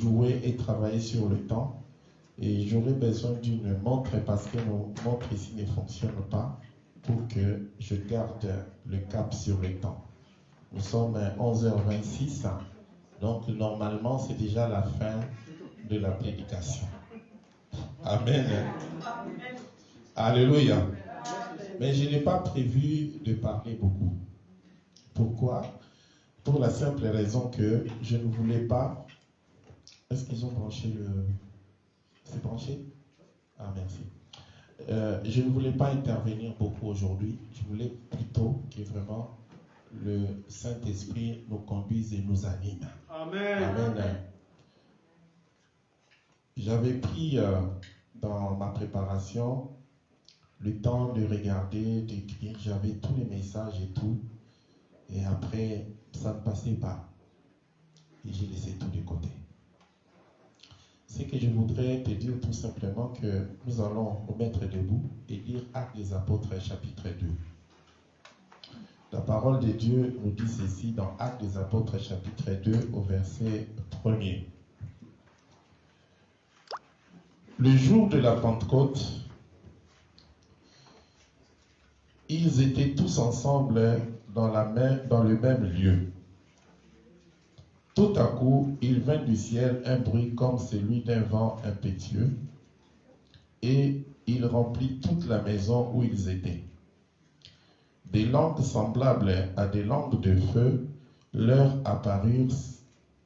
jouer et travailler sur le temps. Et j'aurais besoin d'une montre parce que nos montres ici ne fonctionnent pas pour que je garde le cap sur le temps. Nous sommes à 11h26, donc normalement c'est déjà la fin de la prédication. Amen. Alléluia. Mais je n'ai pas prévu de parler beaucoup. Pourquoi? Pour la simple raison que je ne voulais pas... Est-ce qu'ils ont branché le... C'est branché? Ah, merci. Je ne voulais pas intervenir beaucoup aujourd'hui. Je voulais plutôt que vraiment le Saint-Esprit nous conduise et nous anime. Amen. Amen. J'avais pris dans ma préparation le temps de regarder, d'écrire. J'avais tous les messages et tout. Et après, ça ne passait pas. Et j'ai laissé tout de côté. C'est que je voudrais te dire tout simplement que nous allons nous mettre debout et lire Actes des Apôtres chapitre 2. La parole de Dieu nous dit ceci dans Actes des Apôtres chapitre 2 au verset 1er. Le jour de la Pentecôte, ils étaient tous ensemble dans le même lieu. Tout à coup, il vint du ciel un bruit comme celui d'un vent impétueux, et il remplit toute la maison où ils étaient. Des langues semblables à des langues de feu leur apparurent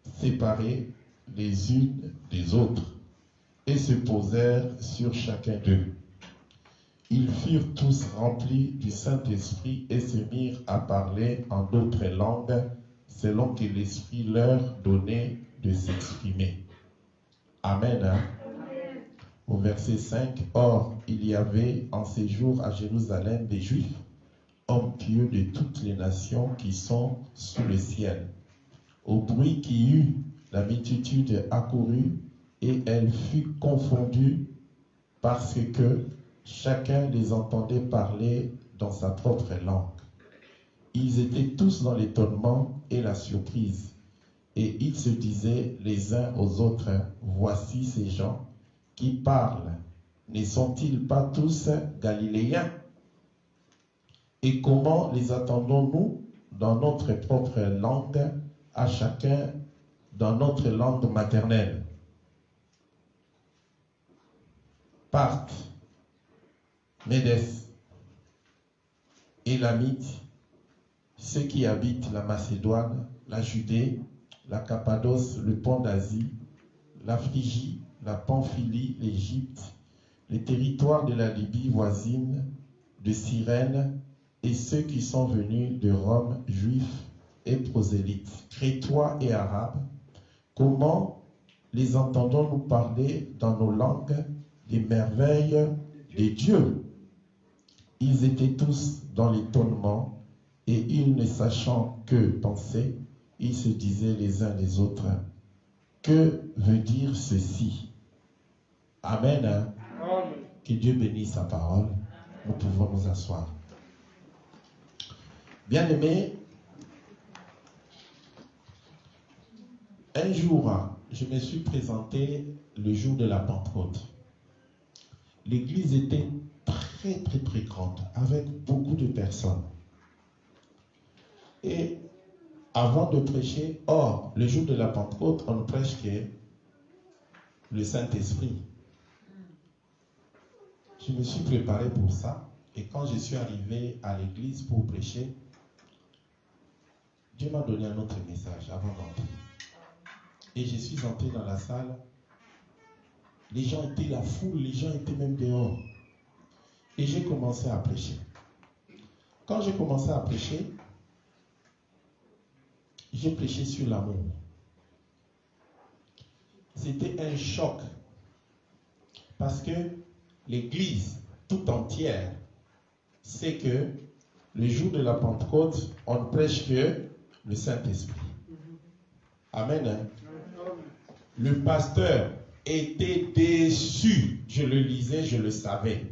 séparées les unes des autres, et se posèrent sur chacun d'eux. Ils furent tous remplis du Saint-Esprit et se mirent à parler en d'autres langues, selon que l'Esprit leur donnait de s'exprimer. Amen. Au verset 5, « Or, il y avait en ces jours à Jérusalem des Juifs, hommes pieux de toutes les nations qui sont sous le ciel. Au bruit qui eut, la multitude accourut, et elle fut confondue parce que chacun les entendait parler dans sa propre langue. Ils étaient tous dans l'étonnement et la surprise, et ils se disaient les uns aux autres, « Voici ces gens qui parlent, ne sont-ils pas tous Galiléens? Et comment les attendons-nous dans notre propre langue, à chacun dans notre langue maternelle? Parthes, Médès, Élamites, ceux qui habitent la Macédoine, la Judée, la Cappadoce, le pont d'Asie, la Phrygie, la Pamphylie, l'Égypte, les territoires de la Libye voisine, de Cyrène, et ceux qui sont venus de Rome, juifs et prosélytes, crétois et arabes, comment les entendons-nous parler dans nos langues des merveilles de Dieu? Ils étaient tous dans l'étonnement, et ils ne sachant que penser, ils se disaient les uns les autres, « Que veut dire ceci ?» Amen. Amen. Que Dieu bénisse sa parole. Nous pouvons nous asseoir. Bien-aimés, un jour, je me suis présenté le jour de la Pentecôte. L'église était très grande, avec beaucoup de personnes. Et avant de prêcher, le jour de la Pentecôte, on ne prêche que le Saint-Esprit. Je me suis préparé pour ça, et quand je suis arrivé à l'église pour prêcher, Dieu m'a donné un autre message avant d'entrer. Et je suis entré dans la salle, les gens étaient la foule, les gens étaient même dehors. Et j'ai commencé à prêcher. Quand j'ai commencé à prêcher, j'ai prêché sur l'amour. C'était un choc. Parce que l'église tout entière sait que le jour de la Pentecôte, on ne prêche que le Saint-Esprit. Amen. Le pasteur était déçu. Je le lisais, je le savais.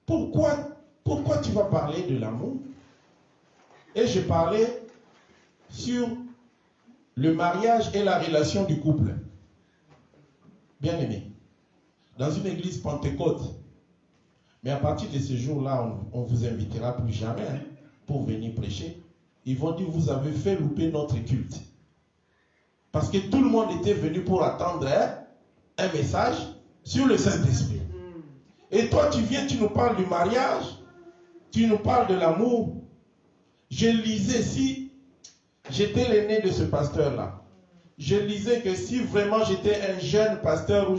Pourquoi tu vas parler de l'amour? Et je parlais sur Le mariage est la relation du couple. Bien aimé. Dans une église Pentecôte. Mais à partir de ce jour-là, on ne vous invitera plus jamais pour venir prêcher. Ils vont dire, vous avez fait louper notre culte. Parce que tout le monde était venu pour attendre un message sur le Saint-Esprit. Et toi, tu viens, tu nous parles du mariage, tu nous parles de l'amour. Je lisais, si j'étais l'aîné de ce pasteur-là, je lisais que si vraiment j'étais un jeune pasteur ou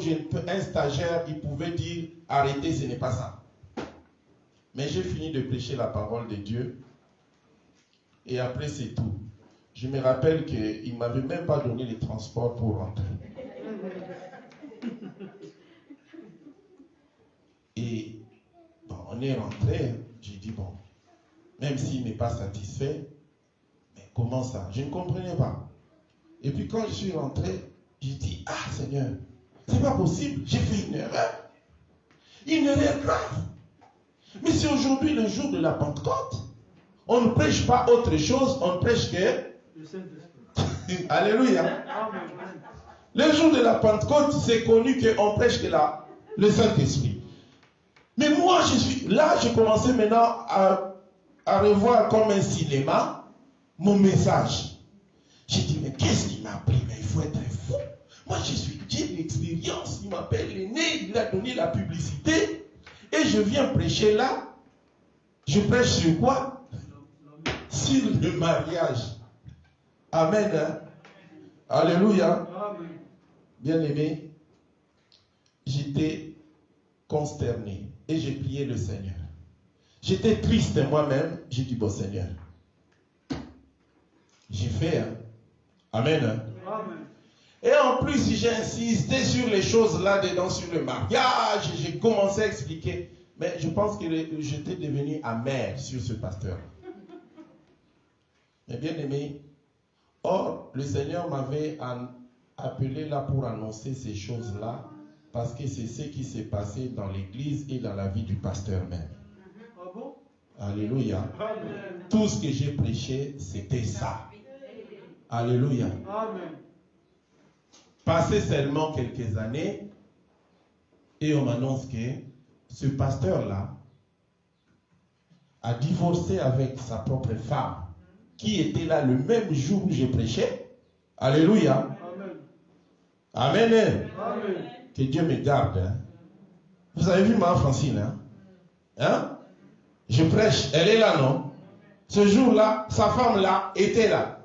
un stagiaire, il pouvait dire, arrêtez, ce n'est pas ça. Mais j'ai fini de prêcher la parole de Dieu. Et après, c'est tout. Je me rappelle qu'il ne m'avait même pas donné les transports pour rentrer. Et bon, on est rentré. J'ai dit, bon, même s'il n'est pas satisfait, mais comment ça? Je ne comprenais pas. Et puis quand je suis rentré, j'ai dit, ah Seigneur, c'est pas possible, j'ai fait une erreur. Une erreur grave. Mais c'est aujourd'hui le jour de la Pentecôte. On ne prêche pas autre chose, on ne prêche que le Saint-Esprit. Alléluia. Le jour de la Pentecôte, c'est connu qu'on prêche que le Saint-Esprit. Mais moi, je commençais maintenant à revoir comme un cinéma mon message. J'ai dit, mais qu'est-ce qui m'a appris? Mais il faut être fou. Moi, j'ai l'expérience. Il m'appelle l'aîné, il a donné la publicité. Et je viens prêcher là. Je prêche sur quoi? Sur le mariage. Amen. Hein? Alléluia. Bien aimé, j'étais consterné et j'ai prié le Seigneur. J'étais triste moi-même. J'ai dit, bon Seigneur, j'ai fait. Hein? Amen. Hein? Amen. Et en plus, j'ai insisté sur les choses là-dedans, sur le mariage. J'ai commencé à expliquer. Mais je pense que j'étais devenu amer sur ce pasteur. Mais bien aimé, or, le Seigneur m'avait appelé là pour annoncer ces choses-là, parce que c'est ce qui s'est passé dans l'église et dans la vie du pasteur même. Ah bon? Alléluia. Amen. Tout ce que j'ai prêché, c'était ça. Alléluia. Amen. Passé seulement quelques années, et on m'annonce que ce pasteur-là a divorcé avec sa propre femme, qui était là le même jour où j'ai prêché. Alléluia. Amen. Amen. Amen. Que Dieu me garde. Hein. Vous avez vu ma Francine, hein? Hein? Je prêche, elle est là, non? Ce jour-là, sa femme-là était là.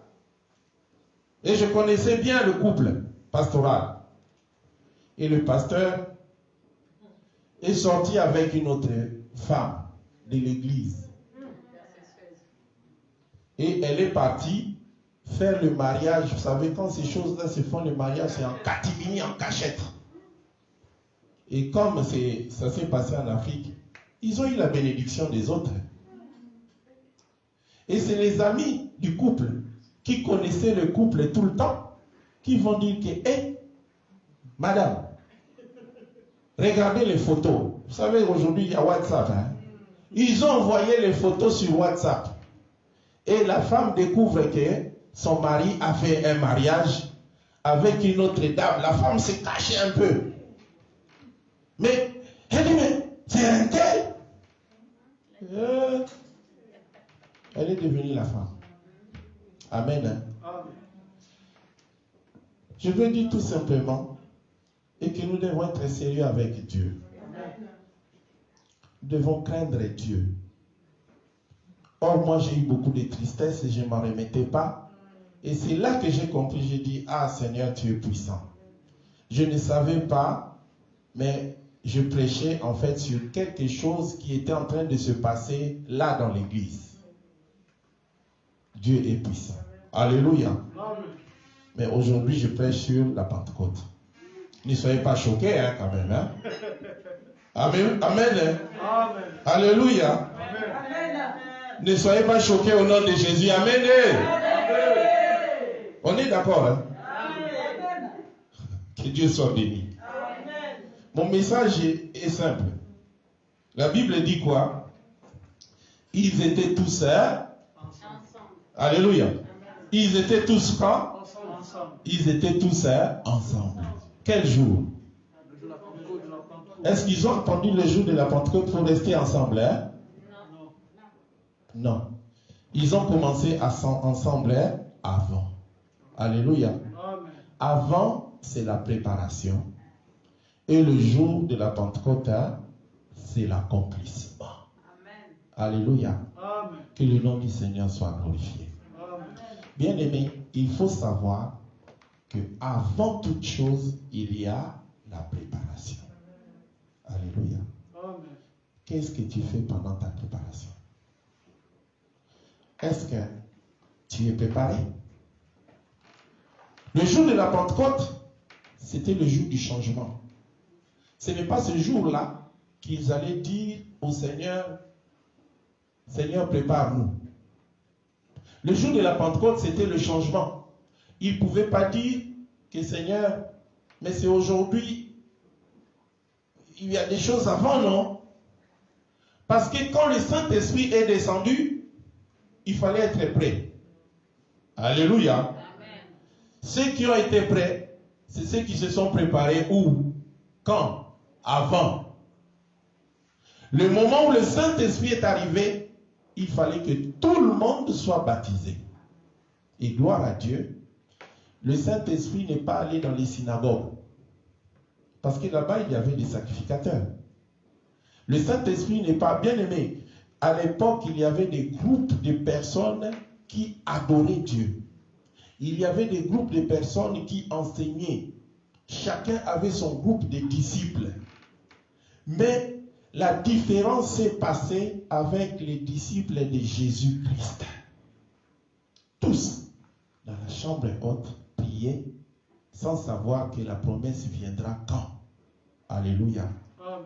Et je connaissais bien le couple pastoral. Et le pasteur est sorti avec une autre femme de l'église. Et elle est partie faire le mariage. Vous savez, quand ces choses-là se font, le mariage, c'est en catimini, en cachette. Et comme ça s'est passé en Afrique, ils ont eu la bénédiction des autres. Et c'est les amis du couple qui connaissaient le couple tout le temps qui vont dire que, hé, madame, regardez les photos. Vous savez, aujourd'hui, il y a WhatsApp. Hein? Ils ont envoyé les photos sur WhatsApp. Et la femme découvre que son mari a fait un mariage avec une autre dame. La femme s'est cachée un peu. Mais, elle dit, mais c'est un tel. Elle est devenue la femme. Amen. Hein? Je veux dire tout simplement, et que nous devons être sérieux avec Dieu. Nous devons craindre Dieu. Or, moi, j'ai eu beaucoup de tristesse et je ne m'en remettais pas. Et c'est là que j'ai compris, j'ai dit, ah Seigneur, tu es puissant. Je ne savais pas, mais je prêchais en fait sur quelque chose qui était en train de se passer là dans l'église. Dieu est puissant. Alléluia. Mais aujourd'hui, je prêche sur la Pentecôte. Ne soyez pas choqués, hein, quand même. Hein? Amen. Amen. Hein? Amen. Alléluia. Amen. Ne soyez pas choqués au nom de Jésus. Amen. Amen. On est d'accord. Hein? Amen. Que Dieu soit béni. Amen. Mon message est simple. La Bible dit quoi? Ils étaient tous ensemble. Alléluia. Ils étaient tous quand? Ils étaient tous ensemble. Quel jour? Est-ce qu'ils ont attendu le jour de la Pentecôte pour rester ensemble? Non. Ils ont commencé ensemble avant. Alléluia. Avant, c'est la préparation. Et le jour de la Pentecôte, c'est l'accomplissement. Alléluia. Que le nom du Seigneur soit glorifié. Bien-aimés, il faut savoir que avant toute chose, il y a la préparation. Alléluia. Qu'est-ce que tu fais pendant ta préparation? Est-ce que tu es préparé? Le jour de la Pentecôte, c'était le jour du changement. Ce n'est pas ce jour-là qu'ils allaient dire au Seigneur, Seigneur, prépare-nous. Le jour de la Pentecôte, c'était le changement. Ils ne pouvaient pas dire que Seigneur, mais c'est aujourd'hui, il y a des choses avant, non? Parce que quand le Saint-Esprit est descendu, il fallait être prêt. Alléluia. Amen. Ceux qui ont été prêts, c'est ceux qui se sont préparés où? Quand? Avant. Le moment où le Saint-Esprit est arrivé, il fallait que tout le monde soit baptisé. Et gloire à Dieu, le Saint-Esprit n'est pas allé dans les synagogues. Parce que là-bas, il y avait des sacrificateurs. Le Saint-Esprit n'est pas bien aimé. À l'époque, il y avait des groupes de personnes qui adoraient Dieu. Il y avait des groupes de personnes qui enseignaient. Chacun avait son groupe de disciples. Mais la différence s'est passée avec les disciples de Jésus-Christ. Tous, dans la chambre haute, priaient sans savoir que la promesse viendra quand. Alléluia. Amen.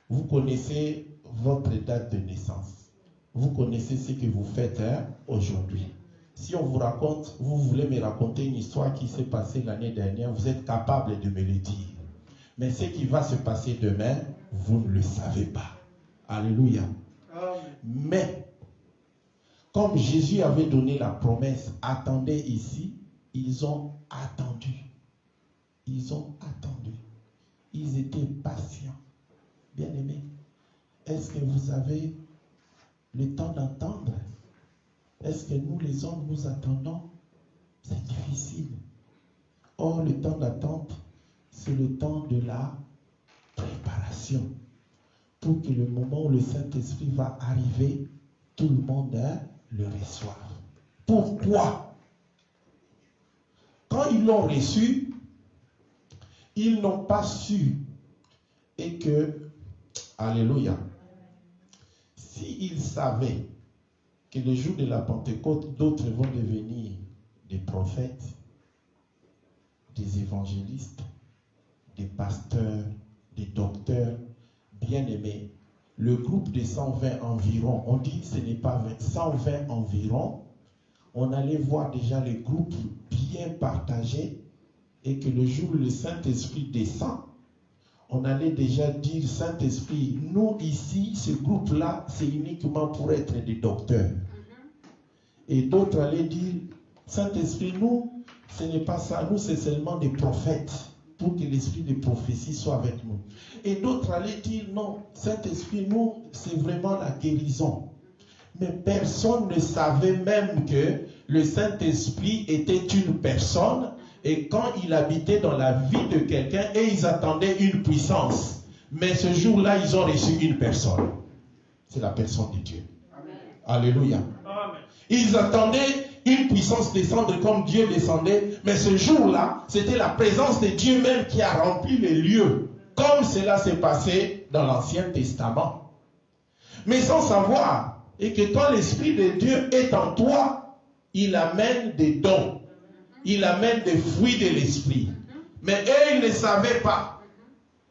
Vous connaissez votre date de naissance. Vous connaissez ce que vous faites aujourd'hui. Si on vous raconte, vous voulez me raconter une histoire qui s'est passée l'année dernière, vous êtes capable de me le dire. Mais ce qui va se passer demain, vous ne le savez pas. Alléluia. Amen. Mais, comme Jésus avait donné la promesse, attendez ici, ils ont attendu. Ils ont attendu. Ils étaient patients. Bien-aimés, est-ce que vous avez le temps d'entendre? Est-ce que nous, les hommes, nous attendons? C'est difficile. Or, le temps d'attente, c'est le temps de la préparation. Pour que le moment où le Saint-Esprit va arriver, tout le monde le reçoive. Pourquoi? Quand ils l'ont reçu, ils n'ont pas su. Et que, alléluia, s'ils savaient que le jour de la Pentecôte, d'autres vont devenir des prophètes, des évangélistes, des pasteurs, des docteurs, bien-aimés, le groupe de 120 environ, on dit que ce n'est pas 20, 120 environ, on allait voir déjà les groupes bien partagés et que le jour où le Saint-Esprit descend, on allait déjà dire, Saint-Esprit, nous ici, ce groupe-là, c'est uniquement pour être des docteurs. Et d'autres allaient dire, Saint-Esprit, nous, ce n'est pas ça, nous, c'est seulement des prophètes, pour que l'esprit de prophétie soit avec nous. Et d'autres allaient dire, non, Saint-Esprit, nous, c'est vraiment la guérison. Mais personne ne savait même que le Saint-Esprit était une personne, et quand il habitait dans la vie de quelqu'un, et ils attendaient une puissance. Mais ce jour-là, ils ont reçu une personne. C'est la personne de Dieu. Amen. Alléluia. Amen. Ils attendaient une puissance descendre comme Dieu descendait. Mais ce jour-là, c'était la présence de Dieu même qui a rempli les lieux. Comme cela s'est passé dans l'Ancien Testament. Mais sans savoir, et que quand l'Esprit de Dieu est en toi, il amène des dons. Il amène des fruits de l'Esprit. Mais eux, ils ne savaient pas.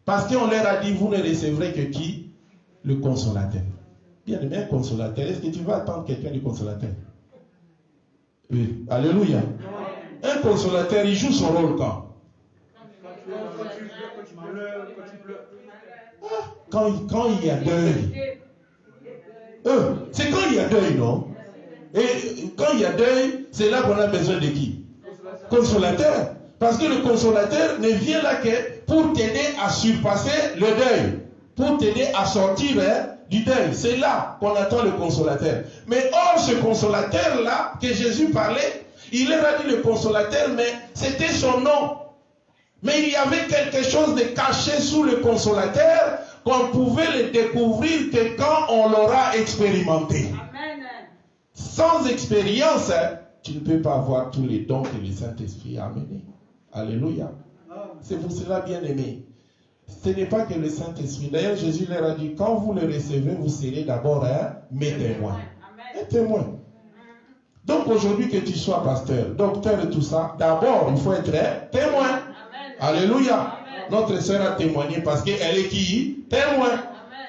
Parce qu'on leur a dit, vous ne recevrez que qui? Le consolateur. Bien aimé, un consolateur. Est-ce que tu vas attendre quelqu'un du consolateur? Oui. Alléluia. Un consolateur, il joue son rôle quand? Quand il y a deuil. C'est quand il y a deuil, non? Et quand il y a deuil, c'est là qu'on a besoin de qui? consolateur. Parce que le consolateur ne vient là que pour t'aider à surpasser le deuil, pour t'aider à sortir du deuil. C'est là qu'on attend le consolateur. Mais or, ce consolateur-là, que Jésus parlait, il leur a dit le consolateur, mais c'était son nom. Mais il y avait quelque chose de caché sous le consolateur qu'on pouvait le découvrir que quand on l'aura expérimenté. Amen. Sans expérience, tu ne peux pas avoir tous les dons que le Saint-Esprit a amenés. Alléluia. C'est pour cela, bien aimé. Ce n'est pas que le Saint-Esprit. D'ailleurs, Jésus leur a dit, quand vous le recevez, vous serez d'abord mes témoins. Un témoin. Donc aujourd'hui, que tu sois pasteur, docteur et tout ça, d'abord, il faut être témoin. Amen. Alléluia. Amen. Notre sœur a témoigné parce qu'elle est qui? Témoin. Amen.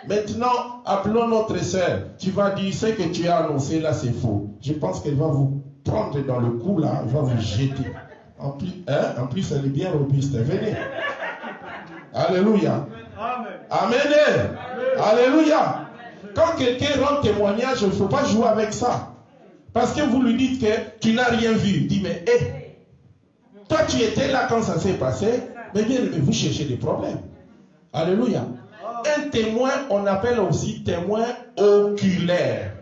Maintenant, appelons notre sœur. Tu vas dire, ce que tu as annoncé là, c'est faux. Je pense qu'elle va vous prendre dans le cou là, elle va vous jeter. En plus, elle est bien robuste. Venez. Alléluia. Amen. Amen. Amen. Alléluia. Quand quelqu'un rend témoignage, il ne faut pas jouer avec ça. Parce que vous lui dites que tu n'as rien vu. Il dit, mais toi tu étais là quand ça s'est passé, mais bien, mais vous cherchez des problèmes. Alléluia. Un témoin, on appelle aussi témoin oculaire.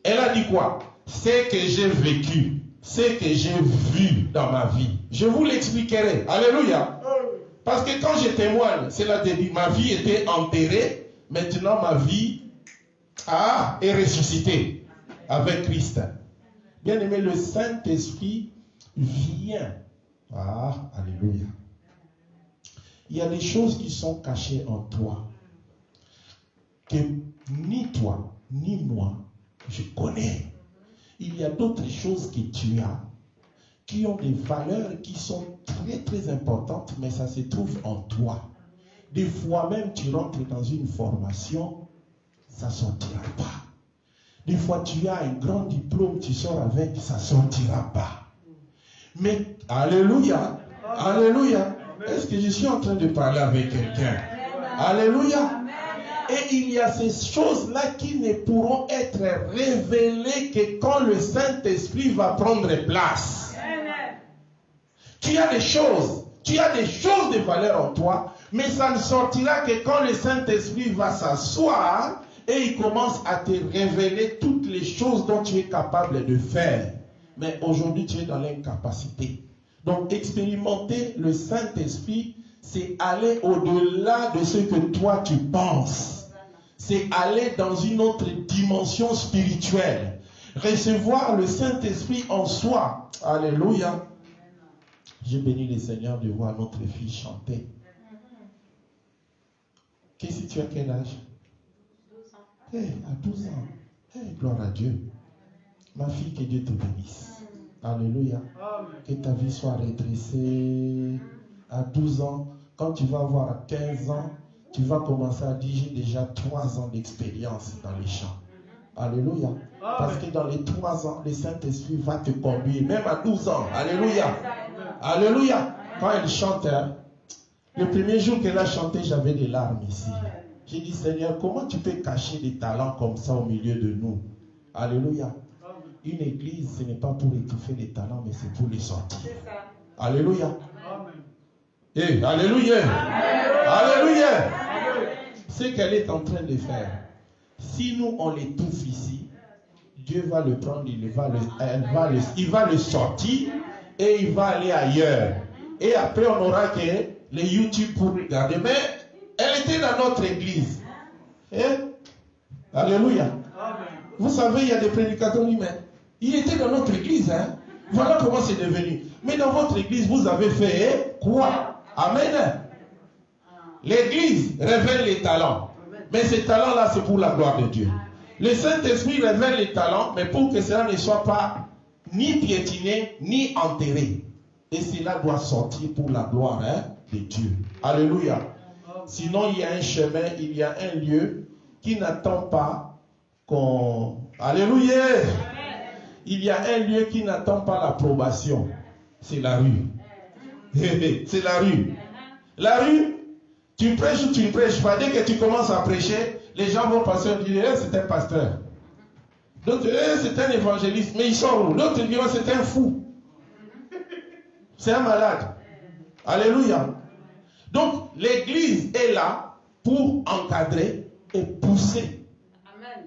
Elle a dit quoi? C'est que j'ai vécu, c'est que j'ai vu dans ma vie. Je vous l'expliquerai. Alléluia. Parce que quand je témoigne, c'est là que ma vie était enterrée, maintenant ma vie est ressuscitée avec Christ. Bien aimé, le Saint-Esprit vient. Alléluia. Il y a des choses qui sont cachées en toi, que ni toi, ni moi, je connais. Il y a d'autres choses que tu as, qui ont des valeurs qui sont très très importantes, mais ça se trouve en toi. Des fois même, tu rentres dans une formation, ça ne sortira pas. Des fois, tu as un grand diplôme, tu sors avec, ça ne sortira pas. Mais, alléluia, alléluia. Est-ce que je suis en train de parler avec quelqu'un? Alléluia. Et il y a ces choses-là qui ne pourront être révélées que quand le Saint-Esprit va prendre place. Tu as des choses de valeur en toi, mais ça ne sortira que quand le Saint-Esprit va s'asseoir et il commence à te révéler toutes les choses dont tu es capable de faire. Mais aujourd'hui, tu es dans l'incapacité. Donc, expérimenter le Saint-Esprit, c'est aller au-delà de ce que toi tu penses. C'est aller dans une autre dimension spirituelle. Recevoir le Saint-Esprit en soi. Alléluia. Je bénis le Seigneur de voir notre fille chanter. Qu'est-ce que tu as quel âge? 12 ans. À 12 ans. Gloire à Dieu. Ma fille, que Dieu te bénisse. Alléluia. Que ta vie soit redressée. À 12 ans, quand tu vas avoir 15 ans, tu vas commencer à dire, j'ai déjà 3 ans d'expérience dans les champs. Alléluia. Parce que dans les 3 ans, le Saint-Esprit va te conduire, même à 12 ans. Alléluia. Alléluia. Quand elle chante, le premier jour qu'elle a chanté, j'avais des larmes ici. J'ai dit, Seigneur, comment tu peux cacher des talents comme ça au milieu de nous? Alléluia. Une église, ce n'est pas pour étouffer les talents, mais c'est pour les sortir. Alléluia. Hey, alléluia. Alléluia. Ce qu'elle est en train de faire, si nous on l'étouffe ici, Dieu va le prendre, il va le sortir et il va aller ailleurs. Et après on aura que les YouTube pour regarder. Mais elle était dans notre église. Alléluia. Vous savez, il y a des prédicateurs lui-même. Il était dans notre église. Voilà comment c'est devenu. Mais dans votre église, vous avez fait quoi? Amen. L'église révèle les talents. Mais ces talents-là, c'est pour la gloire de Dieu. Le Saint-Esprit révèle les talents, mais pour que cela ne soit pas ni piétiné, ni enterré. Et cela doit sortir pour la gloire de Dieu. Alléluia. Sinon, il y a un chemin, il y a un lieu qui n'attend pas qu'on... Alléluia. Il y a un lieu qui n'attend pas l'approbation. C'est la rue. C'est la rue. La rue, tu prêches ou tu ne prêches pas. Dès que tu commences à prêcher, les gens vont passer et dire, c'est un pasteur. D'autres, c'est un évangéliste. Mais ils sont où? D'autres diront, c'est un fou. C'est un malade. Alléluia. Donc, l'église est là pour encadrer et pousser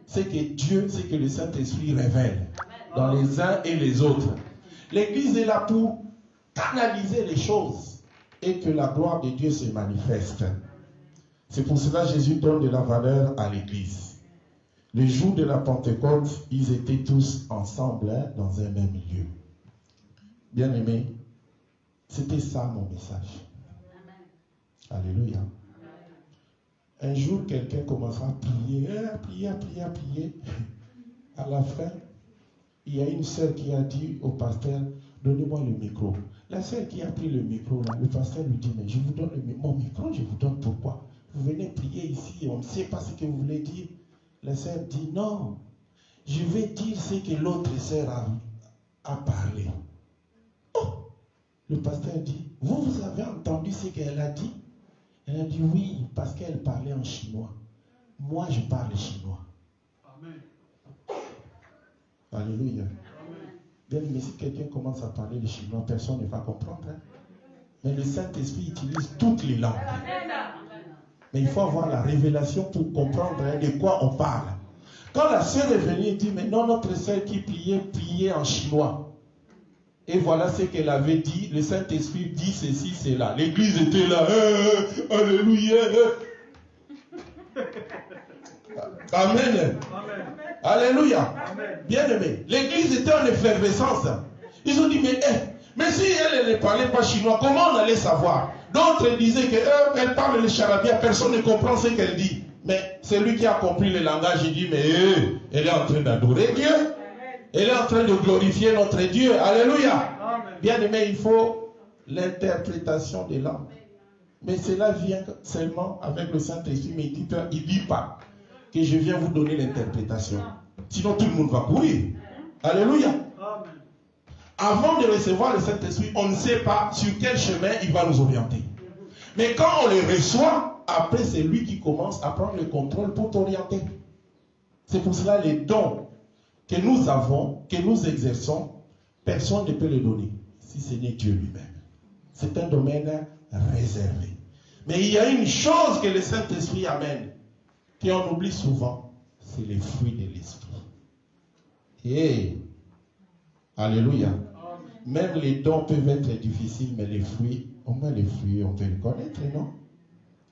ce que Dieu, ce que le Saint-Esprit révèle dans les uns et les autres. L'église est là pour canaliser les choses et que la gloire de Dieu se manifeste. C'est pour cela que Jésus donne de la valeur à l'église. Le jour de la Pentecôte, ils étaient tous ensemble dans un même lieu. Bien-aimés, c'était ça mon message. Alléluia. Un jour, quelqu'un commencera à prier. À la fin, il y a une sœur qui a dit au pasteur, donnez-moi le micro. La sœur qui a pris le micro, là, le pasteur lui dit, mais je vous donne mon micro, je vous donne pourquoi? Vous venez prier ici, on ne sait pas ce que vous voulez dire. La sœur dit, non, je vais dire ce que l'autre sœur a parlé. Oh! Le pasteur dit, vous avez entendu ce qu'elle a dit? Elle a dit, oui, parce qu'elle parlait en chinois. Moi, je parle chinois. Amen. Alléluia. Bien, mais si quelqu'un commence à parler le chinois, personne ne va comprendre. Hein? Mais le Saint-Esprit utilise toutes les langues. Mais il faut avoir la révélation pour comprendre de quoi on parle. Quand la sœur est venue, elle dit, mais non, notre sœur qui priait en chinois. Et voilà ce qu'elle avait dit. Le Saint-Esprit dit ceci, cela. L'église était là. Alléluia. Amen. Alléluia. Bien-aimé. L'église était en effervescence. Ils ont dit, mais si elle ne parlait pas chinois, comment on allait savoir? D'autres disaient qu'elle parle le charabia, personne ne comprend ce qu'elle dit. Mais celui qui a compris le langage, il dit, mais elle est en train d'adorer Dieu. Elle est en train de glorifier notre Dieu. Alléluia. Bien-aimé, il faut l'interprétation des langues. Mais cela vient seulement avec le Saint-Esprit. Mais il ne dit pas que je viens vous donner l'interprétation. Sinon, tout le monde va courir. Alléluia. Avant de recevoir le Saint-Esprit, on ne sait pas sur quel chemin il va nous orienter. Mais quand on le reçoit, après c'est lui qui commence à prendre le contrôle pour t'orienter. C'est pour cela les dons que nous avons, que nous exerçons, personne ne peut le donner, si ce n'est Dieu lui-même. C'est un domaine réservé. Mais il y a une chose que le Saint-Esprit amène, qu'on oublie souvent, c'est les fruits de l'Esprit. Et, alléluia. Même les dons peuvent être difficiles, mais les fruits, au moins les fruits, on peut les connaître, non?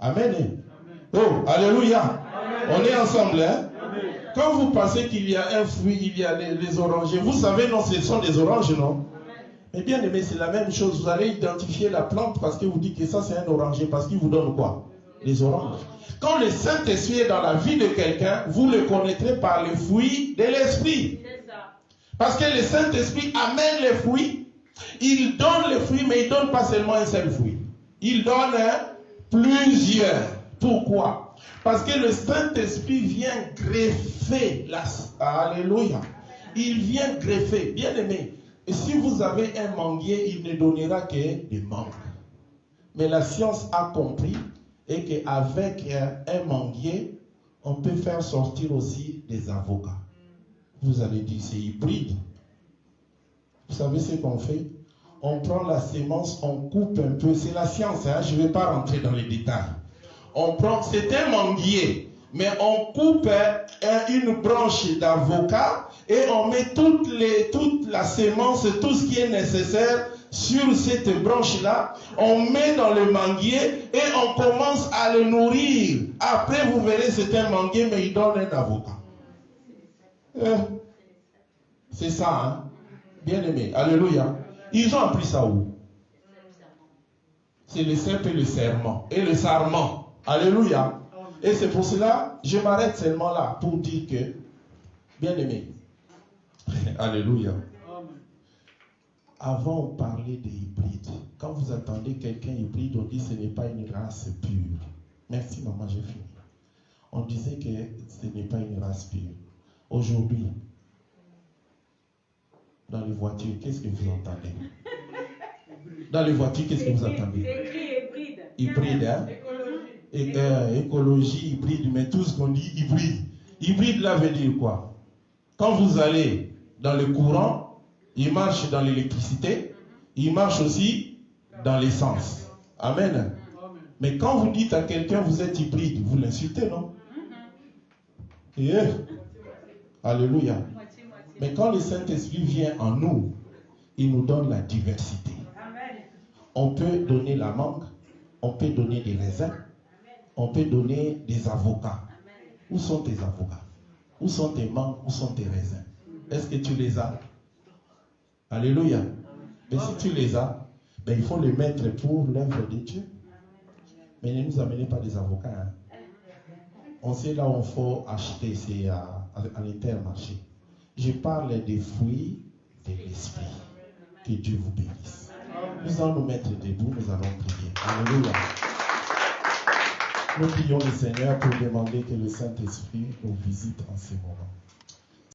Amen. Amen. Oh, alléluia. Amen. On est ensemble, hein? Amen. Quand vous pensez qu'il y a un fruit, il y a les orangers, vous savez, non, ce sont des oranges, non? Amen. Mais bien aimé, c'est la même chose. Vous allez identifier la plante parce que vous dites que ça, c'est un oranger, parce qu'il vous donne quoi? Les oranges. Quand le Saint-Esprit est dans la vie de quelqu'un, vous le connaîtrez par les fruits de l'Esprit. Parce que le Saint-Esprit amène les fruits, il donne les fruits, mais il ne donne pas seulement un seul fruit. Il donne plusieurs. Pourquoi? Parce que le Saint-Esprit vient greffer. Alléluia. Il vient greffer. Bien aimé, et si vous avez un manguier, il ne donnera que des mangues. Mais la science a compris et qu'avec un manguier, on peut faire sortir aussi des avocats. Vous allez dire, c'est hybride. Vous savez ce qu'on fait? On prend la sémence, on coupe un peu. C'est la science, hein? Je ne vais pas rentrer dans les détails. On prend, c'est un manguier, mais on coupe une branche d'avocat et on met toute la sémence, tout ce qui est nécessaire sur cette branche-là. On met dans le manguier et on commence à le nourrir. Après, vous verrez, c'est un manguier, mais il donne un avocat. C'est ça, hein? Bien aimé. Alléluia. Ils ont appris ça où? C'est le cep et le serment. Et le sarment. Alléluia. Et c'est pour cela, je m'arrête seulement là pour dire que, bien aimé. Alléluia. Avant, on parlait des hybrides. Quand vous attendez quelqu'un hybride, on dit que ce n'est pas une race pure. Merci, maman, j'ai fini. On disait que ce n'est pas une race pure. Aujourd'hui, dans les voitures, qu'est-ce que vous entendez? Dans les voitures, qu'est-ce que vous entendez? Hybride. Hybride, hein? Écologie, hybride, mais tout ce qu'on dit, hybride. Hybride, là, veut dire quoi? Quand vous allez dans le courant, il marche dans l'électricité, il marche aussi dans l'essence. Amen. Mais quand vous dites à quelqu'un vous êtes hybride, vous l'insultez, non? Alléluia. Mais quand le Saint-Esprit vient en nous, il nous donne la diversité. On peut donner la mangue, on peut donner des raisins, on peut donner des avocats. Où sont tes avocats? Où sont tes mangues? Où sont tes raisins? Est-ce que tu les as? Alléluia. Mais si tu les as, ben il faut les mettre pour l'œuvre de Dieu. Mais ne nous amenez pas des avocats. Hein. On sait là où il faut acheter, c'est à l'Intermarché. Je parle des fruits de l'esprit. Que Dieu vous bénisse. Nous allons nous mettre debout, nous allons prier. Alléluia. Nous prions le Seigneur pour demander que le Saint-Esprit nous visite en ce moment.